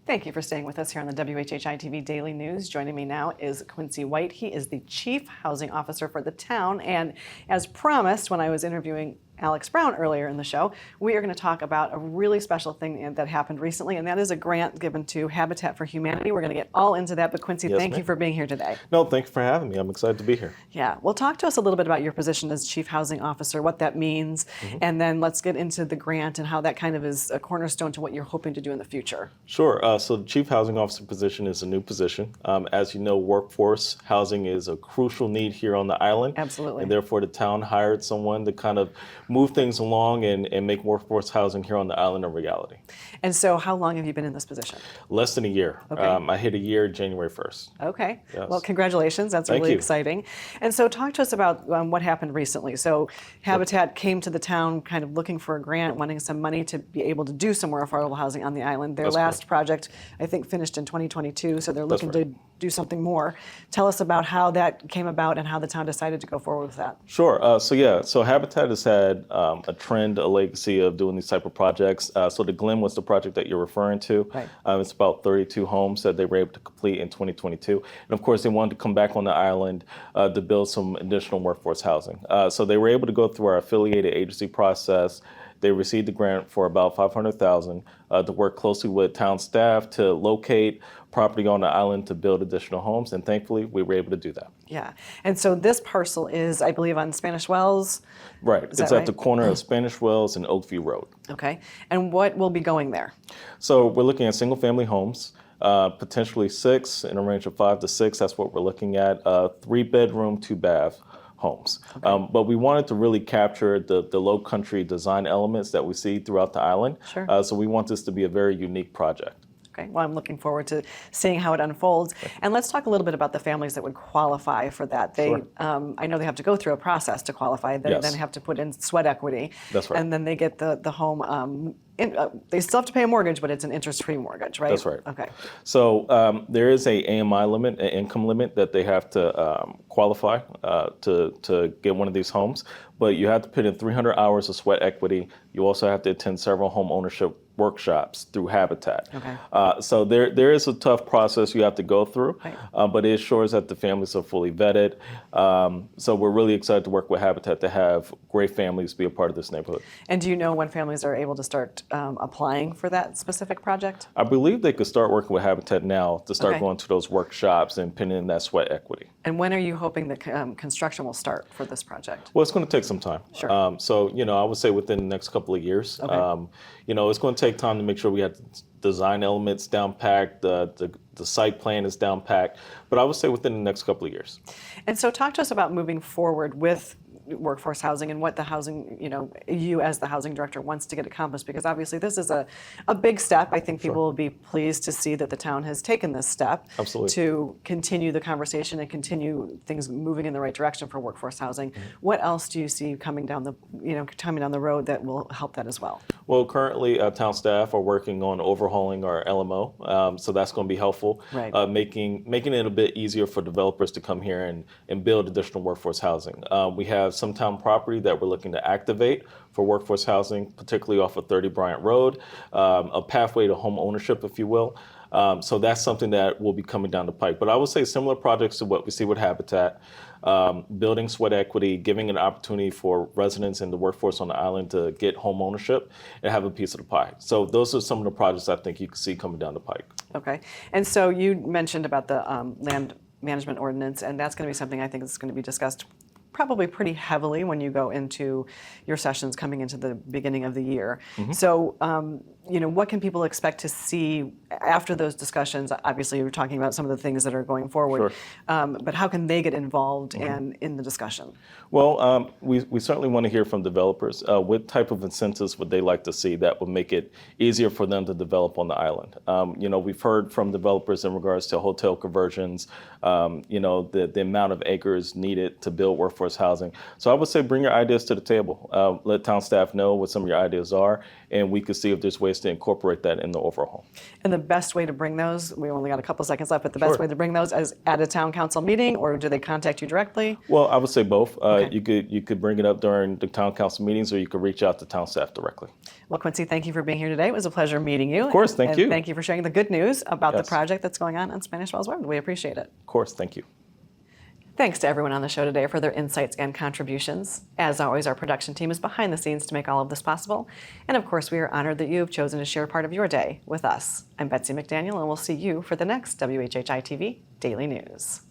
Thank you for staying with us here on the WHHI-TV Daily News. Joining me now is Quincy White. He is the Chief Housing Officer for the town. And as promised when I was interviewing Alex Brown earlier in the show, we are going to talk about a really special thing that happened recently, and that is a grant given to Habitat for Humanity. We're going to get all into that, but Quincy, Yes, thank ma'am. you for being here today. No, thank you for having me. I'm excited to be here. Yeah, well, talk to us a little bit about your position as Chief Housing Officer, what that means, and then let's get into the grant and how that kind of is a cornerstone to what you're hoping to do in the future. Sure. So the Chief Housing Officer position is a new position. As you know, workforce housing is a crucial need here on the island. Absolutely. And therefore, the town hired someone to kind of move things along and make workforce housing here on the island a reality. And so how long have you been in this position? Less than a year. Okay. I hit a year January 1st. Okay. Yes. Well, congratulations. That's Thank really you. exciting. And so talk to us about what happened recently. So Habitat came to the town kind of looking for a grant, wanting some money to be able to do some more affordable housing on the island. Their That's last correct. project, I think, finished in 2022, so they're That's looking right. to do something more. Tell us about how that came about and how the town decided to go forward with that. Sure. So Habitat has had a trend, a legacy of doing these type of projects. So the Glen was the project that you're referring to. Right. It's about 32 homes that they were able to complete in 2022. And of course, they wanted to come back on the island to build some additional workforce housing. So they were able to go through our affiliated agency process. They received the grant for about $500,000 to work closely with town staff to locate property on the island to build additional homes, and thankfully we were able to do that. Yeah. And so this parcel is, I believe, on Spanish Wells. Right. Is It's that at the corner of Spanish Wells and Oakview Road. Okay. And what will be going there? So we're looking at single-family homes, potentially 6 in a range of 5 to 6. That's what we're looking at. 3-bedroom, 2-bath homes. Okay. But we wanted to really capture the Lowcountry design elements that we see throughout the island. Sure. So we want this to be a very unique project. Okay, well, I'm looking forward to seeing how it unfolds. And let's talk a little bit about the families that would qualify for that. They, Sure. I know they have to go through a process to qualify. They Yes. then have to put in sweat equity. That's right. And then they get the home. They still have to pay a mortgage, but it's an interest-free mortgage, right? That's right. Okay. So there is a AMI limit, an income limit that they have to qualify to get one of these homes. But you have to put in 300 hours of sweat equity. You also have to attend several home ownership workshops through Habitat. Okay. So there is a tough process you have to go through, Right. but it ensures that the families are fully vetted. So we're really excited to work with Habitat to have great families be a part of this neighborhood. And do you know when families are able to start applying for that specific project? I believe they could start working with Habitat now to start Okay. going to those workshops and pinning in that sweat equity. And when are you hoping that construction will start for this project? Well, it's going to take some time. Sure. So, I would say within the next couple of years. Okay. It's going to take time to make sure we have design elements down packed, the site plan is down packed, but I would say within the next couple of years. And so talk to us about moving forward with workforce housing and what the housing, you as the housing director wants to get accomplished, because obviously this is a big step. I think people Sure. will be pleased to see that the town has taken this step Absolutely. to continue the conversation and continue things moving in the right direction for workforce housing. What else do you see coming down the road that will help that as well? Well, currently town staff are working on overhauling our LMO, so that's going to be helpful. Right. Making it a bit easier for developers to come here and build additional workforce housing. We have some town property that we're looking to activate for workforce housing, particularly off of 30 Bryant Road, a pathway to home ownership, if you will. So that's something that will be coming down the pike. But I would say similar projects to what we see with Habitat, building sweat equity, giving an opportunity for residents and the workforce on the island to get home ownership and have a piece of the pie. So those are some of the projects I think you can see coming down the pike. Okay. And so you mentioned about the land management ordinance, and that's going to be something I think is going to be discussed probably pretty heavily when you go into your sessions coming into the beginning of the year. So, what can people expect to see after those discussions? Obviously, you're talking about some of the things that are going forward, but how can they get involved and in the discussion? Well, we certainly want to hear from developers. What type of incentives would they like to see that would make it easier for them to develop on the island? We've heard from developers in regards to hotel conversions, the amount of acres needed to build workforce workforce housing. So I would say bring your ideas to the table. Let town staff know what some of your ideas are, and we could see if there's ways to incorporate that in the overhaul. And the best way to bring those, we only got a couple seconds left, but the best Sure. way to bring those is at a town council meeting, or do they contact you directly? Well, I would say both. Okay. You could bring it up during the town council meetings, or you could reach out to town staff directly. Well, Quincy, thank you for being here today. It was a pleasure meeting you. Of course, thank and you. Thank you for sharing the good news about Yes. the project that's going on Spanish Wells Road. We appreciate it. Of course, thank you. Thanks to everyone on the show today for their insights and contributions. As always, our production team is behind the scenes to make all of this possible. And of course, we are honored that you have chosen to share part of your day with us. I'm Betsy McDaniel, and we'll see you for the next WHHI-TV Daily News.